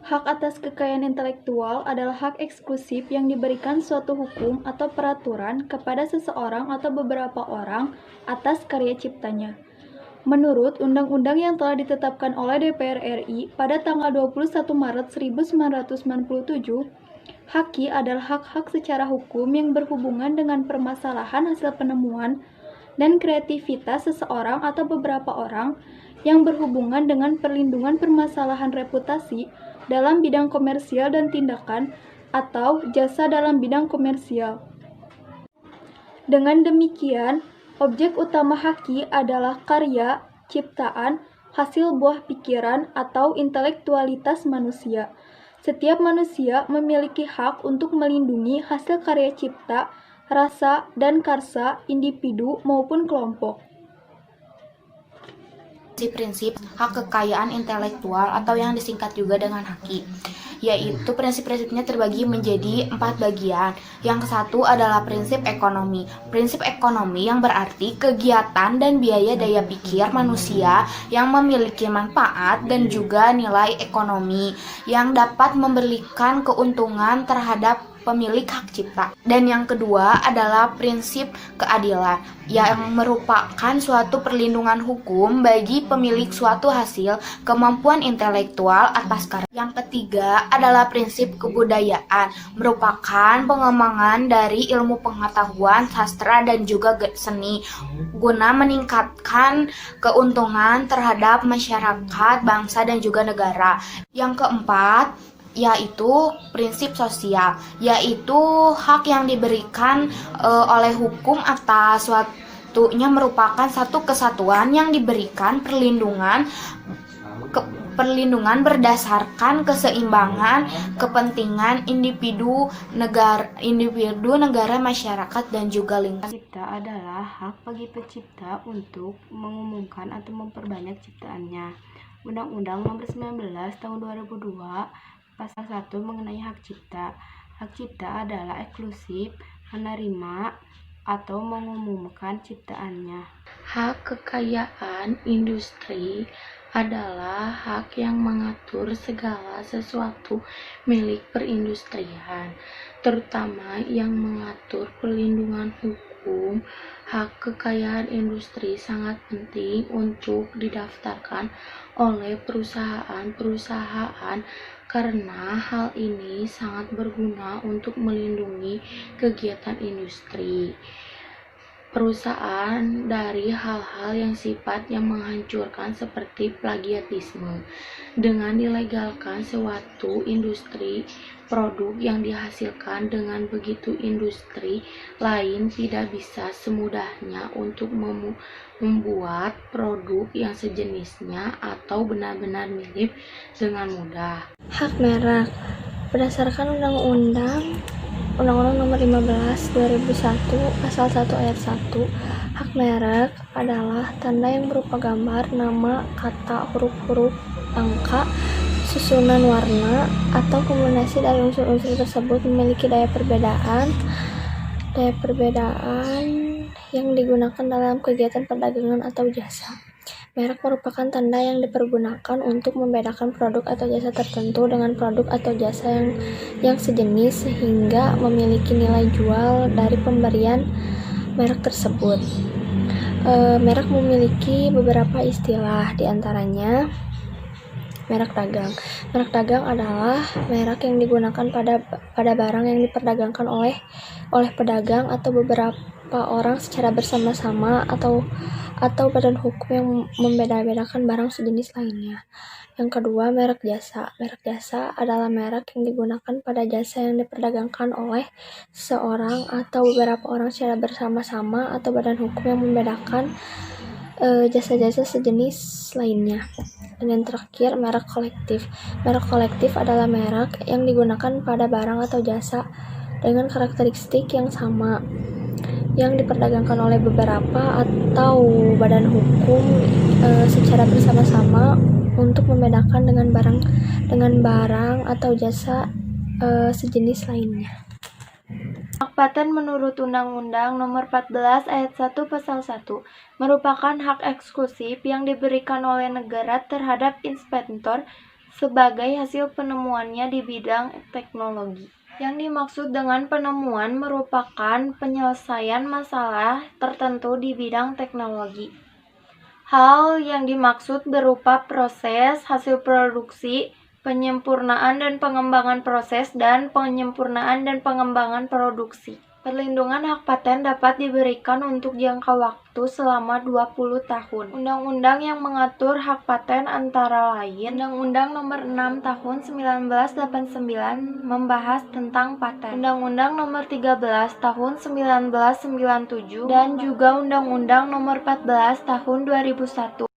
Hak atas kekayaan intelektual adalah hak eksklusif yang diberikan suatu hukum atau peraturan kepada seseorang atau beberapa orang atas karya ciptanya. Menurut undang-undang yang telah ditetapkan oleh DPR RI pada tanggal 21 Maret 1997, haki adalah hak-hak secara hukum yang berhubungan dengan permasalahan hasil penemuan dan kreativitas seseorang atau beberapa orang yang berhubungan dengan perlindungan permasalahan reputasi dalam bidang komersial dan tindakan atau jasa dalam bidang komersial. Dengan demikian, objek utama haki adalah karya, ciptaan, hasil buah pikiran, atau intelektualitas manusia. Setiap manusia memiliki hak untuk melindungi hasil karya cipta, rasa, dan karsa individu maupun kelompok. Prinsip hak kekayaan intelektual atau yang disingkat juga dengan haki, yaitu prinsip-prinsipnya terbagi menjadi 4 bagian. Yang satu adalah prinsip ekonomi. Prinsip ekonomi yang berarti kegiatan dan biaya daya pikir manusia yang memiliki manfaat dan juga nilai ekonomi yang dapat memberikan keuntungan terhadap pemilik hak cipta. Dan yang kedua adalah prinsip keadilan yang merupakan suatu perlindungan hukum bagi pemilik suatu hasil kemampuan intelektual atas karya. Yang ketiga adalah prinsip kebudayaan, merupakan pengembangan dari ilmu pengetahuan, sastra, dan juga seni guna meningkatkan keuntungan terhadap masyarakat, bangsa, dan juga negara. Yang keempat yaitu prinsip sosial, yaitu hak yang diberikan oleh hukum atas suatunya merupakan satu kesatuan yang diberikan perlindungan berdasarkan keseimbangan kepentingan individu, negara, masyarakat, dan juga lingkungan. Cipta adalah hak bagi pencipta untuk mengumumkan atau memperbanyak ciptaannya. Undang-Undang Nomor 19 Tahun 2002 Pasal 1 mengenai hak cipta. Hak cipta adalah eksklusif menerima atau mengumumkan ciptaannya. Hak kekayaan industri adalah hak yang mengatur segala sesuatu milik perindustrian, terutama yang mengatur perlindungan hukum. Hak kekayaan industri sangat penting untuk didaftarkan oleh perusahaan-perusahaan karena hal ini sangat berguna untuk melindungi kegiatan industri perusahaan dari hal-hal yang sifatnya menghancurkan seperti plagiatisme. Dengan dilegalkan suatu industri produk yang dihasilkan dengan begitu industri lain tidak bisa semudahnya untuk membuat produk yang sejenisnya atau benar-benar mirip dengan mudah. Hak merek berdasarkan Undang-Undang Nomor 15 2001 Pasal 1 Ayat 1, hak merek adalah tanda yang berupa gambar, nama, kata, huruf-huruf, angka, susunan warna, atau kombinasi dari unsur-unsur tersebut memiliki daya perbedaan yang digunakan dalam kegiatan perdagangan atau jasa. Merek merupakan tanda yang dipergunakan untuk membedakan produk atau jasa tertentu dengan produk atau jasa yang sejenis sehingga memiliki nilai jual dari pemberian merek tersebut. Merek memiliki beberapa istilah, diantaranya merek dagang. Merek dagang adalah merek yang digunakan pada barang yang diperdagangkan oleh pedagang atau beberapa orang secara bersama-sama atau badan hukum yang membeda-bedakan barang sejenis lainnya. Yang kedua, merek jasa. Merek jasa adalah merek yang digunakan pada jasa yang diperdagangkan oleh seorang atau beberapa orang secara bersama-sama atau badan hukum yang membedakan jasa-jasa sejenis lainnya. Dan yang terakhir, merek kolektif. Merek kolektif adalah merek yang digunakan pada barang atau jasa dengan karakteristik yang sama, yang diperdagangkan oleh beberapa atau badan hukum secara bersama-sama untuk membedakan dengan barang atau jasa sejenis lainnya. Hak paten menurut Undang-Undang Nomor 14 Ayat 1 Pasal 1 merupakan hak eksklusif yang diberikan oleh negara terhadap inventor sebagai hasil penemuannya di bidang teknologi. Yang dimaksud dengan penemuan merupakan penyelesaian masalah tertentu di bidang teknologi. Hal yang dimaksud berupa proses, hasil produksi, penyempurnaan dan pengembangan proses, dan penyempurnaan dan pengembangan produksi. Perlindungan hak paten dapat diberikan untuk jangka waktu selama 20 tahun. Undang-undang yang mengatur hak paten antara lain Undang-Undang Nomor 6 Tahun 1989 membahas tentang paten, Undang-Undang Nomor 13 Tahun 1997, dan juga Undang-Undang Nomor 14 Tahun 2001